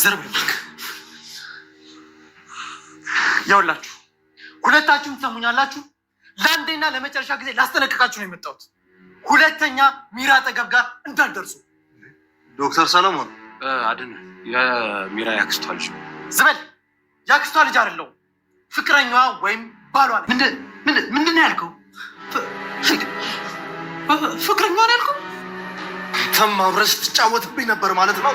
ዘርብልክ ያውላችሁ ሁለታችሁም ትሰሙኛላችሁ። ለአንዴና ለመጨረሻ ጊዜ ላስጠነቅቃችሁ ነው የመጣሁት። ሁለተኛ ሚራ አጠገብ ጋር እንዳትደርሱ። ዶክተር ሰለሞን አድን የሚራ ያክስቷ ልጅ ዝበል። ያክስቷ ልጅ አይደለሁም፣ ፍቅረኛዋ ወይም ባሏ ነኝ። ምንድን ነው ያልከው? ፍቅረኛዋ ነው ያልከው? ተማብረሽ ትጫወትብኝ ነበር ማለት ነው።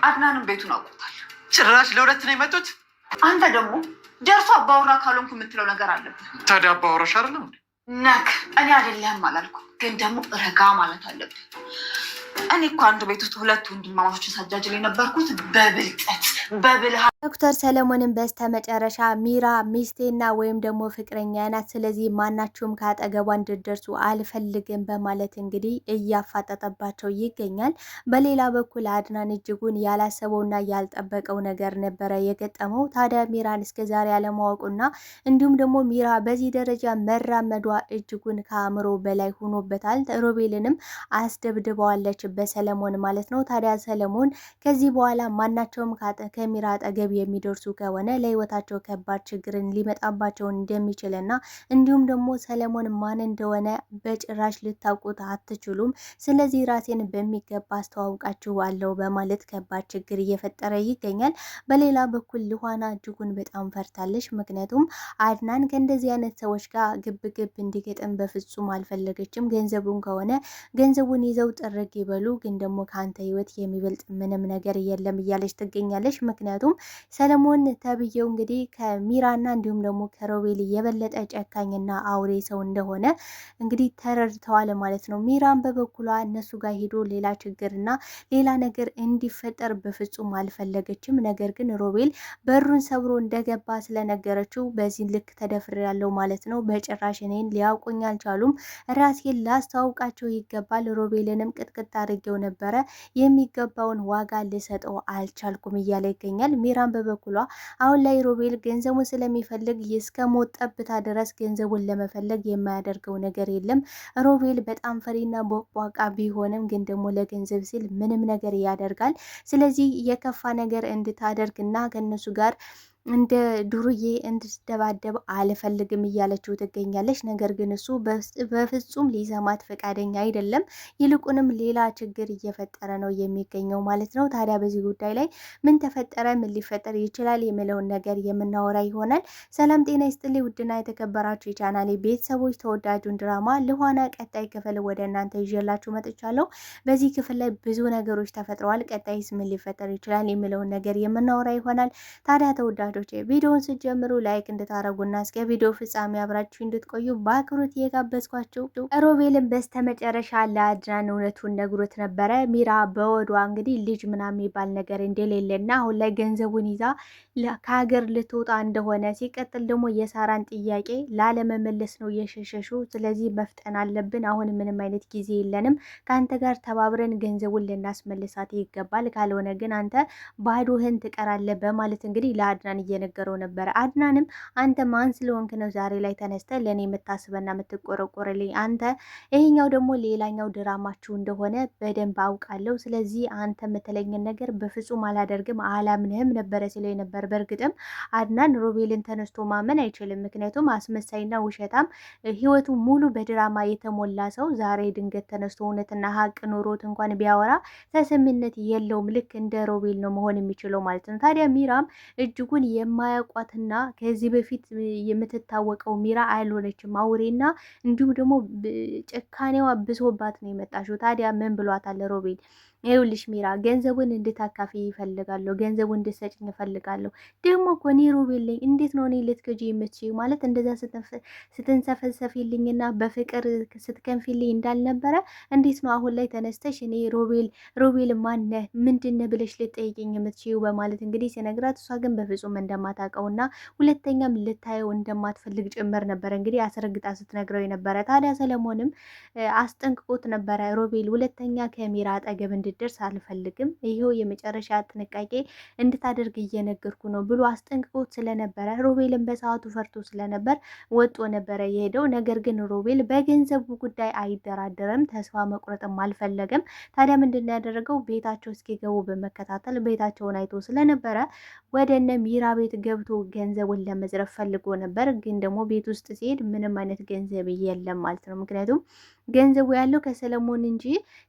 አድናንም ቤቱን አውቆታል። ጭራሽ ለሁለት ነው የመጡት። አንተ ደግሞ ደርሶ አባወራ ካልሆንኩ የምትለው ነገር አለብህ። ታዲያ አባወራሽ አይደለም እንዴ? ነክ እኔ አይደለም አላልኩም፣ ግን ደግሞ ረጋ ማለት አለብህ። እኔ እኮ አንድ ቤት ውስጥ ሁለት ወንድማማቾችን ሳጃጅል የነበርኩት በብልጠት በብልሃት። ዶክተር ሰለሞንን በስተመጨረሻ ሚራ ሚስቴና ወይም ደግሞ ፍቅረኛ ናት፣ ስለዚህ ማናችሁም ከአጠገቧ እንድትደርሱ አልፈልግም በማለት እንግዲህ እያፋጠጠባቸው ይገኛል። በሌላ በኩል አድናን እጅጉን ያላሰበውና ያልጠበቀው ነገር ነበረ የገጠመው። ታዲያ ሚራን እስከዛሬ ያለማወቁና እንዲሁም ደግሞ ሚራ በዚህ ደረጃ መራመዷ እጅጉን ከአእምሮ በላይ ሆኖበታል። ሮቤልንም አስደብድበዋለች በሰለሞን ማለት ነው። ታዲያ ሰለሞን ከዚህ በኋላ ማናቸውም ከሚራ አጠገብ የሚደርሱ ከሆነ ለህይወታቸው ከባድ ችግርን ሊመጣባቸው እንደሚችልና እንዲሁም ደግሞ ሰለሞን ማን እንደሆነ በጭራሽ ልታውቁት አትችሉም፣ ስለዚህ ራሴን በሚገባ አስተዋውቃችኋለሁ በማለት ከባድ ችግር እየፈጠረ ይገኛል። በሌላ በኩል ልኋና እጅጉን በጣም ፈርታለች። ምክንያቱም አድናን ከእንደዚህ አይነት ሰዎች ጋር ግብ እንዲገጥም በፍጹም አልፈለገችም። ገንዘቡን ከሆነ ገንዘቡን ይዘው ጥርግ ይበሉ፣ ግን ደግሞ ከአንተ ህይወት የሚበልጥ ምንም ነገር የለም እያለች ትገኛለች። ምክንያቱም ሰለሞን ተብዬው እንግዲህ ከሚራና እንዲሁም ደግሞ ከሮቤል የበለጠ ጨካኝና አውሬ ሰው እንደሆነ እንግዲህ ተረድተዋል ማለት ነው። ሚራን በበኩሏ እነሱ ጋር ሄዶ ሌላ ችግርና ሌላ ነገር እንዲፈጠር በፍጹም አልፈለገችም። ነገር ግን ሮቤል በሩን ሰብሮ እንደገባ ስለነገረችው በዚህ ልክ ተደፍሬያለሁ ማለት ነው፣ በጭራሽ እኔን ሊያውቁኝ አልቻሉም፣ ራሴን ላስተዋውቃቸው ይገባል፣ ሮቤልንም ቅጥቅጥ አድርጌው ነበረ፣ የሚገባውን ዋጋ ልሰጠው አልቻልኩም እያለ ይገኛል። ሚራን በበኩሏ አሁን ላይ ሮቤል ገንዘቡን ስለሚፈልግ እስከ ሞት ጠብታ ድረስ ገንዘቡን ለመፈለግ የማያደርገው ነገር የለም። ሮቤል በጣም ፈሪና ቦቅቧቃ ቢሆንም ግን ደግሞ ለገንዘብ ሲል ምንም ነገር ያደርጋል። ስለዚህ የከፋ ነገር እንድታደርግና ከነሱ ጋር እንደ ዱርዬ እንድትደባደብ አልፈልግም እያለችው ትገኛለች። ነገር ግን እሱ በፍጹም ሊሰማት ፈቃደኛ አይደለም። ይልቁንም ሌላ ችግር እየፈጠረ ነው የሚገኘው ማለት ነው። ታዲያ በዚህ ጉዳይ ላይ ምን ተፈጠረ፣ ምን ሊፈጠር ይችላል የሚለውን ነገር የምናወራ ይሆናል። ሰላም ጤና ይስጥልኝ ውድና የተከበራችሁ የቻናሌ ቤተሰቦች፣ ተወዳጁን ድራማ ልኋና ቀጣይ ክፍል ወደ እናንተ ይዤላችሁ መጥቻለሁ። በዚህ ክፍል ላይ ብዙ ነገሮች ተፈጥረዋል። ቀጣይስ ምን ሊፈጠር ይችላል የሚለውን ነገር የምናወራ ይሆናል። ታዲያ ተወዳጆች ቪዲዮውን ስትጀምሩ ላይክ እንድታረጉና እስከ ቪዲዮ ፍጻሜ አብራችሁ እንድትቆዩ በአክብሮት እየጋበዝኳችሁ። ሮቤልን በስተመጨረሻ ለአድናን እውነቱን ነግሮት ነበረ። ሚራ በወዷ እንግዲህ ልጅ ምናምን የሚባል ነገር እንደሌለና አሁን ላይ ገንዘቡን ይዛ ከሀገር ልትወጣ እንደሆነ፣ ሲቀጥል ደግሞ የሳራን ጥያቄ ላለመመለስ ነው የሸሸሹ። ስለዚህ መፍጠን አለብን፣ አሁን ምንም አይነት ጊዜ የለንም፣ ከአንተ ጋር ተባብረን ገንዘቡን ልናስመልሳት ይገባል፣ ካልሆነ ግን አንተ ባዶህን ትቀራለህ በማለት እንግዲህ ለአድናን እየነገረው ነበረ። አድናንም አንተ ማን ስለሆንክ ነው ዛሬ ላይ ተነስተ ለእኔ የምታስበና የምትቆረቆርልኝ? አንተ ይሄኛው ደግሞ ሌላኛው ድራማችሁ እንደሆነ በደንብ አውቃለሁ። ስለዚህ አንተ የምትለኝን ነገር በፍጹም አላደርግም፣ አላምንህም ነበረ ሲለው ነበር። በእርግጥም አድናን ሮቤልን ተነስቶ ማመን አይችልም። ምክንያቱም አስመሳይና ውሸታም ህይወቱ ሙሉ በድራማ የተሞላ ሰው ዛሬ ድንገት ተነስቶ እውነትና ሀቅ ኖሮት እንኳን ቢያወራ ተሰሚነት የለውም። ልክ እንደ ሮቤል ነው መሆን የሚችለው ማለት ነው። ታዲያ ሚራም እጅጉን የማያውቋትና ከዚህ በፊት የምትታወቀው ሚራ አልሆነችም። አውሬና እንዲሁም ደግሞ ጭካኔዋ ብሶባት ነው የመጣችው። ታዲያ ምን ብሏታል ሮቤል? ይኸውልሽ ሚራ ገንዘቡን እንድታካፊ ይፈልጋለሁ፣ ገንዘቡን እንድትሰጭኝ ይፈልጋለሁ። ደግሞ እኮ እኔ ሮቤል ላይ እንዴት ነው እኔ ልትገዢ የምትችይው? ማለት እንደዛ ስትንሰፈሰፊልኝና በፍቅር ስትከንፊልኝ እንዳልነበረ እንዴት ነው አሁን ላይ ተነስተሽ እኔ ሮቤል ማነ ምንድነ ብለሽ ልትጠይቅኝ የምትችይው? በማለት እንግዲህ ሲነግራት እሷ ግን በፍጹም እንደማታውቀውና ሁለተኛም ልታየው እንደማትፈልግ ጭምር ነበረ እንግዲህ አስረግጣ ስትነግረው የነበረ። ታዲያ ሰለሞንም አስጠንቅቆት ነበረ ሮቤል ሁለተኛ ከሚራ አጠገብ እንድደርስ አልፈልግም፣ ይሄው የመጨረሻ ጥንቃቄ እንድታደርግ እየነገርኩ ነው ብሎ አስጠንቅቆት ስለነበረ ሮቤልን በሰዓቱ ፈርቶ ስለነበር ወጦ ነበረ የሄደው። ነገር ግን ሮቤል በገንዘቡ ጉዳይ አይደራደርም፣ ተስፋ መቁረጥም አልፈለገም። ታዲያ ምንድን ያደረገው ቤታቸው እስኪገቡ በመከታተል ቤታቸውን አይቶ ስለነበረ ወደ እነ ሚራ ቤት ገብቶ ገንዘቡን ለመዝረፍ ፈልጎ ነበር። ግን ደግሞ ቤት ውስጥ ሲሄድ ምንም አይነት ገንዘብ የለም ማለት ነው። ምክንያቱም ገንዘቡ ያለው ከሰለሞን እንጂ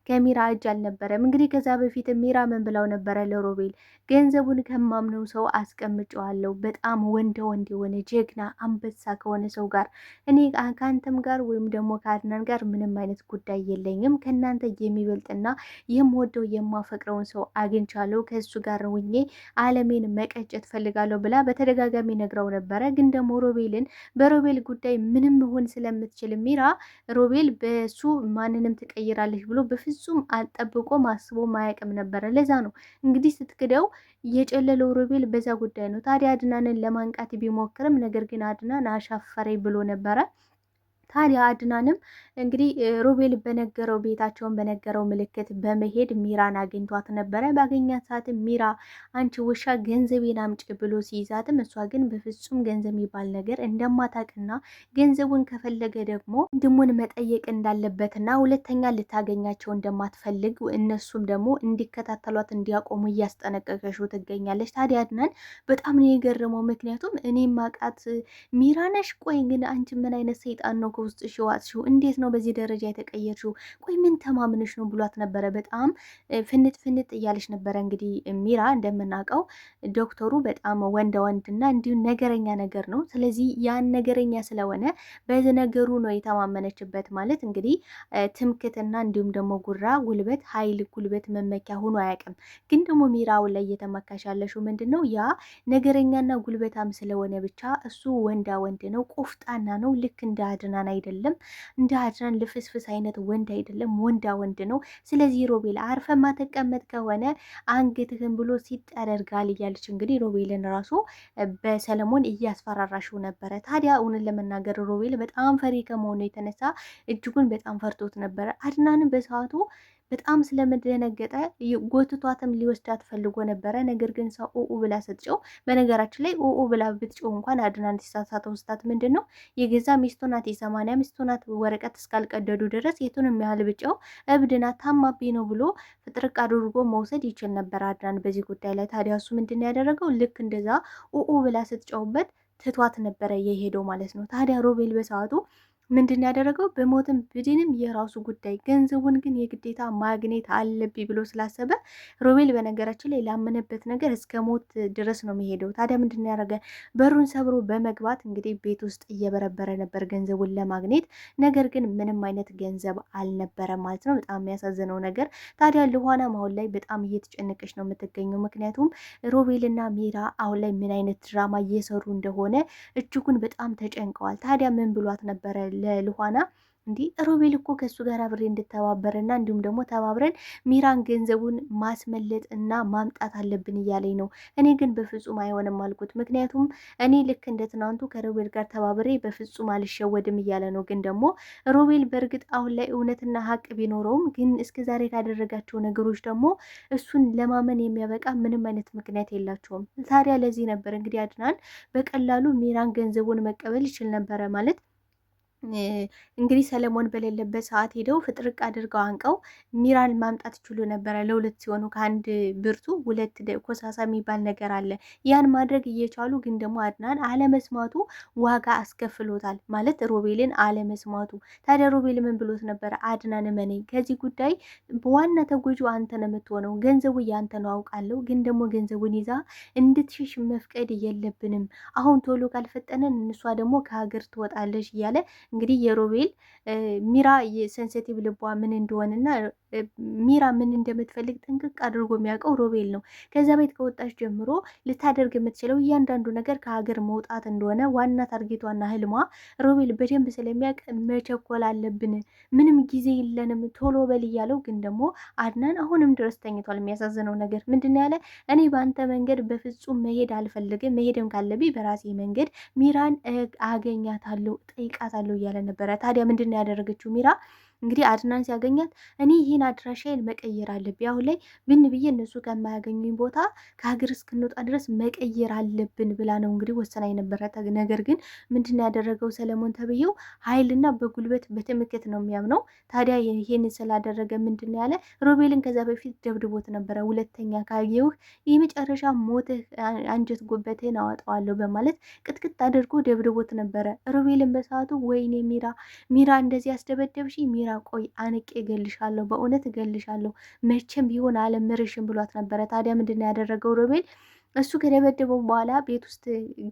ከሚራ እጅ አልነበረም። እንግዲህ ከዛ በፊት ሚራ ምን ብለው ነበረ ለሮቤል? ገንዘቡን ከማምነው ሰው አስቀምጨዋለሁ፣ በጣም ወንድ የሆነ ጀግና አንበሳ ከሆነ ሰው ጋር እኔ ከአንተም ጋር ወይም ደግሞ ከአድናን ጋር ምንም አይነት ጉዳይ የለኝም። ከእናንተ የሚበልጥና የምወደው የማፈቅረውን ሰው አግኝቻለሁ፣ ከእሱ ጋር ሆኜ አለሜን መቀጨት ፈልጋለሁ ብላ በተደጋጋሚ ነግረው ነበረ። ግን ደግሞ በሮቤል ጉዳይ ምንም መሆን ስለምትችል ሚራ ሮቤል በሱ ማንንም ትቀይራለች ብሎ በፍጹም አልጠብቆም አስቦም አያውቅም ነበረ። ለዛ ነው እንግዲህ ስትክደው የጨለለው ሮቤል በዛ ጉዳይ ነው። ታዲያ አድናንን ለማንቃት ቢሞክርም ነገር ግን አድናን አሻፈረኝ ብሎ ነበረ። ታዲያ አድናንም እንግዲህ ሮቤል በነገረው ቤታቸውን በነገረው ምልክት በመሄድ ሚራን አግኝቷት ነበረ። ባገኛት ሰዓትም ሚራ አንቺ ውሻ ገንዘቤን አምጪ ብሎ ሲይዛትም እሷ ግን በፍጹም ገንዘብ የሚባል ነገር እንደማታውቅና ገንዘቡን ከፈለገ ደግሞ ወንድሙን መጠየቅ እንዳለበትና ሁለተኛ ልታገኛቸው እንደማትፈልግ እነሱም ደግሞ እንዲከታተሏት እንዲያቆሙ እያስጠነቀቀችው ትገኛለች። ታዲያ አድናን በጣም ነው የገረመው። ምክንያቱም እኔ ማቃት ሚራ ነሽ፣ ቆይ ግን አንቺ ምን አይነት ሰይጣን ነው ውስጥ ሽዋትሽው? እንዴት ነው በዚህ ደረጃ የተቀየርሽው? ቆይ ምን ተማምነሽ ነው ብሏት ነበረ። በጣም ፍንጥ እያለች ነበረ። እንግዲህ ሚራ እንደምናውቀው ዶክተሩ በጣም ወንድና እንዲሁም ነገረኛ ነገር ነው። ስለዚህ ያን ነገረኛ ስለሆነ በዚህ ነገሩ ነው የተማመነችበት። ማለት እንግዲህ ትምክትና እንዲሁም ደግሞ ጉራ፣ ጉልበት፣ ኃይል፣ ጉልበት መመኪያ ሆኖ አያውቅም። ግን ደግሞ ሚራው ላይ እየተመካሽ ያለሽው ምንድን ነው? ያ ነገረኛና ጉልበታም ስለሆነ ብቻ እሱ ወንድ ነው፣ ቆፍጣና ነው። ልክ እንደ አድናን አይደለም፣ እንደ አድናን ልፍስፍስ አይነት ወንድ አይደለም፣ ወንድ ነው። ስለዚህ ሮቤል አርፈ ማተቀመጥ ከሆነ አንገትህን ብሎ ሲጥ ያደርጋል እያለች እንግዲህ ሮቤልን ራሱ በሰለሞን እያስፈራራሽው ነበረ። ታዲያ እውነት ለመናገር ሮቤል በጣም ፈሪ ከመሆኑ የተነሳ እጅጉን በጣም ፈርቶት ነበረ። አድናንን በሰዓቱ በጣም ስለመደነገጠ ጎትቷትም ሊወስዳት ፈልጎ ነበረ። ነገር ግን ሰው ኦኦ ብላ ስትጨው፣ በነገራችን ላይ ኦኦ ብላ ብትጨው እንኳን አድናን ሲሳሳተው ስታት ምንድን ነው የገዛ ሚስቱ ናት፣ የ80 ሚስቱ ናት። ወረቀት እስካልቀደዱ ድረስ የቱንም ያህል ብጨው እብድና ታማቢ ነው ብሎ ፍጥርቅ አድርጎ መውሰድ ይችል ነበር አድናን በዚህ ጉዳይ ላይ። ታዲያ እሱ ምንድን ያደረገው ልክ እንደዛ ኦኦ ብላ ስትጨውበት ትቷት ነበረ የሄደው ማለት ነው። ታዲያ ሮቤል በሰዓቱ ምንድን ያደረገው በሞትም ብድንም የራሱ ጉዳይ፣ ገንዘቡን ግን የግዴታ ማግኘት አለብኝ ብሎ ስላሰበ ሮቤል በነገራችን ላይ ላመነበት ነገር እስከ ሞት ድረስ ነው የሚሄደው። ታዲያ ምንድን ያደረገ በሩን ሰብሮ በመግባት እንግዲህ ቤት ውስጥ እየበረበረ ነበር ገንዘቡን ለማግኘት። ነገር ግን ምንም አይነት ገንዘብ አልነበረም ማለት ነው። በጣም የሚያሳዝነው ነገር ታዲያ ልኋናም አሁን ላይ በጣም እየተጨነቀች ነው የምትገኘው። ምክንያቱም ሮቤልና ሚራ አሁን ላይ ምን አይነት ድራማ እየሰሩ እንደሆነ እጅጉን በጣም ተጨንቀዋል። ታዲያ ምን ብሏት ነበረ ለልኋና? እንዲህ ሮቤል እኮ ከእሱ ጋር አብሬ እንድተባበርና እንዲሁም ደግሞ ተባብረን ሚራን ገንዘቡን ማስመለጥ እና ማምጣት አለብን እያለኝ ነው። እኔ ግን በፍጹም አይሆንም አልኩት። ምክንያቱም እኔ ልክ እንደ ትናንቱ ከሮቤል ጋር ተባብሬ በፍጹም አልሸወድም እያለ ነው። ግን ደግሞ ሮቤል በእርግጥ አሁን ላይ እውነትና ሀቅ ቢኖረውም ግን እስከ ዛሬ ካደረጋቸው ነገሮች ደግሞ እሱን ለማመን የሚያበቃ ምንም አይነት ምክንያት የላቸውም። ታዲያ ለዚህ ነበር እንግዲህ አድናን በቀላሉ ሚራን ገንዘቡን መቀበል ይችል ነበረ ማለት እንግዲህ ሰለሞን በሌለበት ሰዓት ሄደው ፍጥርቅ አድርገው አንቀው ሚራን ማምጣት ይችሉ ነበረ። ለሁለት ሲሆኑ ከአንድ ብርቱ ሁለት ኮሳሳ የሚባል ነገር አለ። ያን ማድረግ እየቻሉ ግን ደግሞ አድናን አለመስማቱ ዋጋ አስከፍሎታል ማለት ሮቤልን አለመስማቱ። ታዲያ ሮቤል ምን ብሎት ነበረ? አድናን እመነኝ፣ ከዚህ ጉዳይ በዋና ተጎጂ አንተ ነው የምትሆነው። ገንዘቡ ያንተ ነው አውቃለሁ፣ ግን ደግሞ ገንዘቡን ይዛ እንድትሽሽ መፍቀድ የለብንም። አሁን ቶሎ ካልፈጠነን እሷ ደግሞ ከሀገር ትወጣለች እያለ እንግዲህ የሮቤል ሚራ የሴንሲቲቭ ልቧ ምን እንደሆነና ሚራ ምን እንደምትፈልግ ጥንቅቅ አድርጎ የሚያውቀው ሮቤል ነው። ከዛ ቤት ከወጣች ጀምሮ ልታደርግ የምትችለው እያንዳንዱ ነገር ከሀገር መውጣት እንደሆነ ዋና ታርጌቷና ህልሟ ሮቤል በደንብ ስለሚያውቅ መቸኮል አለብን፣ ምንም ጊዜ የለንም፣ ቶሎ በል እያለው፣ ግን ደግሞ አድናን አሁንም ድረስ ተኝቷል። የሚያሳዝነው ነገር ምንድን ያለ እኔ በአንተ መንገድ በፍጹም መሄድ አልፈልግም፣ መሄድም ካለብኝ በራሴ መንገድ ሚራን አገኛታለሁ፣ ጠይቃታለሁ እያለ ነበረ። ታዲያ ምንድን ያደረገችው ሚራ እንግዲህ አድናን ሲያገኛት እኔ ይህን አድራሻዬን መቀየር አለብኝ፣ አሁን ላይ ብን ብዬ እነሱ ከማያገኙኝ ቦታ ከሀገር እስክንወጣ ድረስ መቀየር አለብን ብላ ነው እንግዲህ ወሰና የነበረ። ነገር ግን ምንድን ያደረገው ሰለሞን ተብዬው ኃይልና በጉልበት በትምክህት ነው የሚያምነው። ታዲያ ይህን ስላደረገ ምንድን ያለ ሮቤልን ከዛ በፊት ደብድቦት ነበረ። ሁለተኛ ካየውህ የመጨረሻ ሞትህ አንጀት ጉበትህን አወጣዋለሁ በማለት ቅጥቅጥ አድርጎ ደብድቦት ነበረ። ሮቤልን በሰዓቱ ወይኔ ሚራ እንደዚህ ያስደበደብሽ ሚራ፣ ቆይ አንቄ እገልሻለሁ፣ በእውነት እገልሻለሁ፣ መቼም ቢሆን አለምርሽም ብሏት ነበረ። ታዲያ ምንድን ያደረገው ሮቤል እሱ ከደበደበው በኋላ ቤት ውስጥ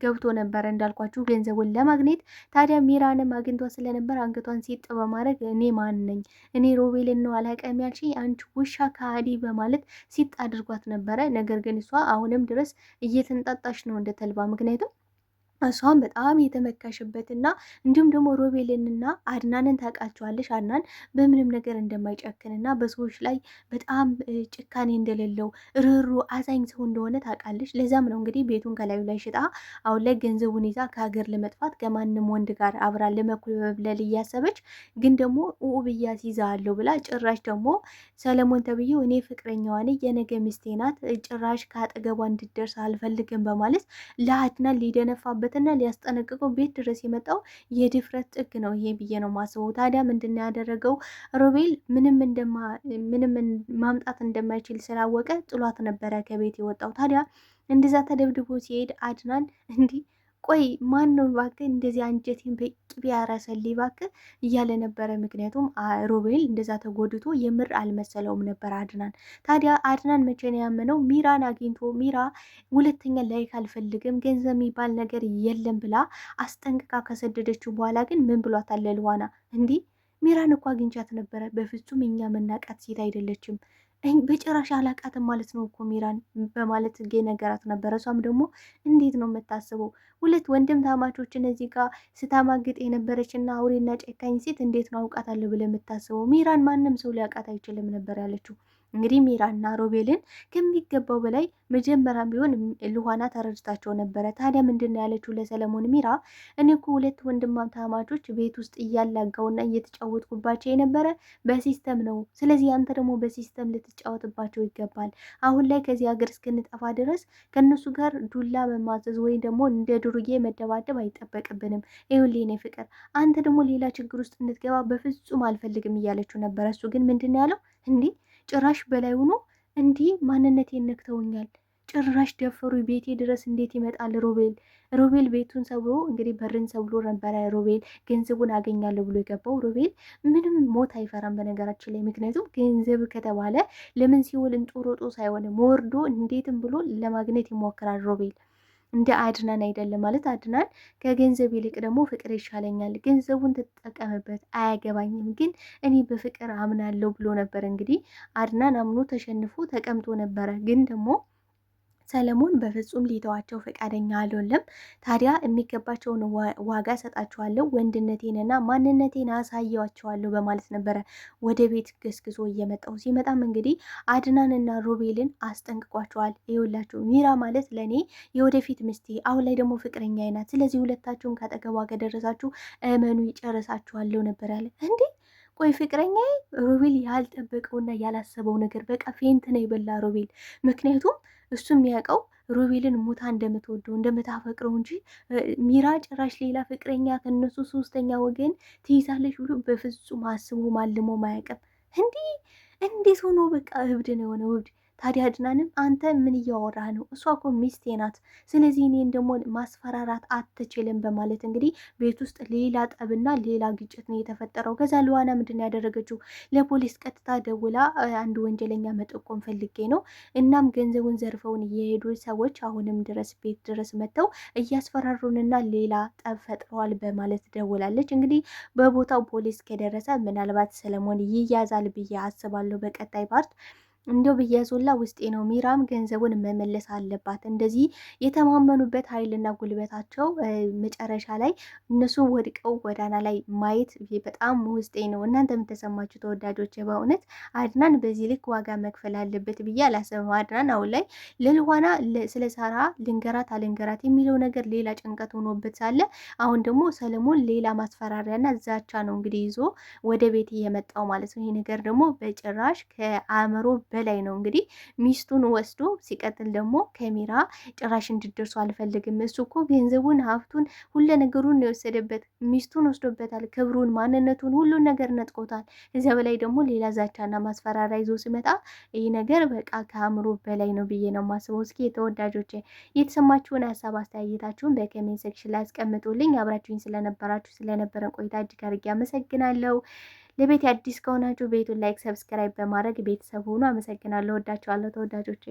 ገብቶ ነበረ እንዳልኳችሁ ገንዘቡን ለማግኘት። ታዲያ ሚራንም አግኝቷ ስለነበር አንገቷን ሲጥ በማድረግ እኔ ማን ነኝ? እኔ ሮቤልን ነው አላውቅም ያልሽኝ አንቺ ውሻ ከሃዲ በማለት ሲጥ አድርጓት ነበረ። ነገር ግን እሷ አሁንም ድረስ እየተንጣጣች ነው እንደ ተልባ። ምክንያቱም እሷን በጣም የተመካሽበትና እንዲሁም ደግሞ ሮቤልንና አድናንን ታውቃቸዋለሽ። አድናን በምንም ነገር እንደማይጨክንና በሰዎች ላይ በጣም ጭካኔ እንደሌለው ርሩ አዛኝ ሰው እንደሆነ ታውቃለች። ለዛም ነው እንግዲህ ቤቱን ከላዩ ላይ ሽጣ አሁን ላይ ገንዘቡን ይዛ ከሀገር ለመጥፋት ከማንም ወንድ ጋር አብራ ለመኩበለል እያሰበች፣ ግን ደግሞ ውብያ ይዛለሁ ብላ ጭራሽ ደግሞ ሰለሞን ተብዬው እኔ ፍቅረኛዋ ነኝ የነገ ሚስቴ ናት፣ ጭራሽ ከአጠገቧ እንድደርስ አልፈልግም በማለት ለአድናን ሊደነፋበት እና ሊያስጠነቅቀው ቤት ድረስ የመጣው የድፍረት ጥግ ነው ይሄ ብዬ ነው ማስበው። ታዲያ ምንድን ነው ያደረገው? ሮቤል ምንም ማምጣት እንደማይችል ስላወቀ ጥሏት ነበረ ከቤት የወጣው። ታዲያ እንደዛ ተደብድቦ ሲሄድ አድናን እንዲህ ቆይ ማን ነው እባክህ እንደዚህ አንጀቴን በቅቤ ያረሰልኝ እባክህ እያለ ነበረ። ምክንያቱም ሮቤል እንደዛ ተጎድቶ የምር አልመሰለውም ነበር አድናን። ታዲያ አድናን መቼ ነው ያመነው? ሚራን አግኝቶ ሚራ ሁለተኛ ላይክ አልፈልግም ገንዘብ የሚባል ነገር የለም ብላ አስጠንቅቃ ከሰደደችው በኋላ ግን ምን ብሏታል? ልዋና እንዲህ ሚራን እኮ አግኝቻት ነበረ፣ በፍጹም እኛ መናቃት ሴት አይደለችም፣ በጭራሽ አላቃትም ማለት ነው እኮ ሚራን በማለት ነገራት ነበረ። እሷም ደግሞ እንዴት ነው የምታስበው? ሁለት ወንድም ታማቾችን እዚህ ጋር ስታማግጥ የነበረች እና አውሬና ጨካኝ ሴት እንዴት ነው አውቃታለሁ ብለህ የምታስበው? ሚራን ማንም ሰው ሊያውቃት አይችልም ነበር ያለችው። እንግዲህ ሚራና ሮቤልን ከሚገባው በላይ መጀመሪያም ቢሆን ልኋና ተረድታቸው ነበረ። ታዲያ ምንድን ነው ያለችው ለሰለሞን? ሚራ እኔ እኮ ሁለት ወንድማማቾች ቤት ውስጥ እያላጋውና እየተጫወትኩባቸው የነበረ በሲስተም ነው። ስለዚህ አንተ ደግሞ በሲስተም ልትጫወትባቸው ይገባል። አሁን ላይ ከዚህ ሀገር እስክንጠፋ ድረስ ከእነሱ ጋር ዱላ መማዘዝ ወይም ደግሞ እንደ ዱርዬ መደባደብ አይጠበቅብንም። ይኸውልህ የኔ ፍቅር አንተ ደግሞ ሌላ ችግር ውስጥ እንድትገባ በፍጹም አልፈልግም እያለችው ነበረ። እሱ ግን ምንድን ነው ያለው? እንዲህ ጭራሽ በላይ ሆኖ እንዲህ ማንነቴን ነክተውኛል፣ ጭራሽ ደፈሩ፣ ቤቴ ድረስ እንዴት ይመጣል ሮቤል ቤቱን ሰብሮ እንግዲህ በርን ሰብሮ ነበረ ሮቤል ገንዘቡን አገኛለሁ ብሎ የገባው። ሮቤል ምንም ሞት አይፈራም በነገራችን ላይ። ምክንያቱም ገንዘብ ከተባለ ለምን ሲውል እንጦሮጦ ሳይሆንም ወርዶ እንዴትም ብሎ ለማግኘት ይሞክራል ሮቤል። እንደ አድናን አይደለም ማለት አድናን ከገንዘብ ይልቅ ደግሞ ፍቅር ይሻለኛል፣ ገንዘቡን ትጠቀምበት አያገባኝም፣ ግን እኔ በፍቅር አምናለሁ ብሎ ነበር። እንግዲህ አድናን አምኖ ተሸንፎ ተቀምጦ ነበረ። ግን ደግሞ ሰለሞን በፍጹም ሊተዋቸው ፈቃደኛ አልሆነም። ታዲያ የሚገባቸውን ዋጋ ሰጣቸዋለሁ፣ ወንድነቴንና ማንነቴን አሳያቸዋለሁ በማለት ነበረ ወደ ቤት ገስግሶ እየመጣው። ሲመጣም እንግዲህ አድናንና ሮቤልን አስጠንቅቋቸዋል። ይኸውላችሁ ሚራ ማለት ለእኔ የወደፊት ምስቴ፣ አሁን ላይ ደግሞ ፍቅረኛ ናት። ስለዚህ ሁለታችሁም ካጠገቧ ከደረሳችሁ እመኑ ይጨርሳችኋለሁ ነበር ያለ። እንዴ ቆይ ፍቅረኛዬ? ሮቤል ያልጠበቀውና ያላሰበው ነገር በቃ ፌንት ነው የበላ ሮቤል። ምክንያቱም እሱ የሚያውቀው ሮቤልን ሞታ እንደምትወደው እንደምታፈቅረው እንጂ ሚራ ጭራሽ ሌላ ፍቅረኛ ከነሱ ሶስተኛ ወገን ትይዛለች ብሎ በፍጹም አስቦ ማልሞ ማያውቅም። እንዴት ሆኖ በቃ እብድ ነው የሆነ እብድ። ታዲያ አድናንም አንተ ምን እያወራህ ነው? እሷ እኮ ሚስቴ ናት፣ ስለዚህ እኔን ደግሞ ማስፈራራት አትችልም በማለት እንግዲህ ቤት ውስጥ ሌላ ጠብና ሌላ ግጭት ነው የተፈጠረው። ከዛ ልዋና ምንድን ያደረገችው? ለፖሊስ ቀጥታ ደውላ አንድ ወንጀለኛ መጠቆም ፈልጌ ነው፣ እናም ገንዘቡን ዘርፈውን እየሄዱ ሰዎች አሁንም ድረስ ቤት ድረስ መጥተው እያስፈራሩንና ሌላ ጠብ ፈጥረዋል በማለት ደውላለች። እንግዲህ በቦታው ፖሊስ ከደረሰ ምናልባት ሰለሞን ይያዛል ብዬ አስባለሁ በቀጣይ ፓርት። እንደው ብያዞላ ውስጤ ነው። ሚራም ገንዘቡን መመለስ አለባት። እንደዚህ የተማመኑበት ኃይልና ጉልበታቸው መጨረሻ ላይ እነሱ ወድቀው ጎዳና ላይ ማየት በጣም ውስጤ ነው። እናንተ የምተሰማችሁ ተወዳጆች፣ በእውነት አድናን በዚህ ልክ ዋጋ መክፈል አለበት ብዬ አላሰብም። አድናን አሁን ላይ ለልኋና ስለ ሳራ ልንገራት አልንገራት የሚለው ነገር ሌላ ጭንቀት ሆኖበት ሳለ አሁን ደግሞ ሰለሞን ሌላ ማስፈራሪያና ዛቻ ነው እንግዲህ ይዞ ወደ ቤት እየመጣው ማለት ነው። ይሄ ነገር ደግሞ በጭራሽ ከአእምሮ በላይ ነው። እንግዲህ ሚስቱን ወስዶ ሲቀጥል ደግሞ ከሚራ ጭራሽ እንድደርሱ አልፈልግም። እሱ እኮ ገንዘቡን፣ ሀብቱን፣ ሁሉ ነገሩን የወሰደበት ሚስቱን ወስዶበታል። ክብሩን፣ ማንነቱን፣ ሁሉን ነገር ነጥቆታል። እዚያ በላይ ደግሞ ሌላ ዛቻና ማስፈራሪያ ይዞ ሲመጣ ይህ ነገር በቃ ከአእምሮ በላይ ነው ብዬ ነው የማስበው። እስኪ የተወዳጆች የተሰማችሁን ሀሳብ አስተያየታችሁን በኮሜንት ሴክሽን ላይ አስቀምጡልኝ። አብራችሁኝ ስለነበረን ቆይታ እጅግ አድርጌ አመሰግናለሁ። ለቤት አዲስ ከሆናችሁ ቤቱን ላይክ፣ ሰብስክራይብ በማድረግ ቤተሰብ ሆኑ። አመሰግናለሁ። ወዳችኋለሁ ተወዳጆቼ።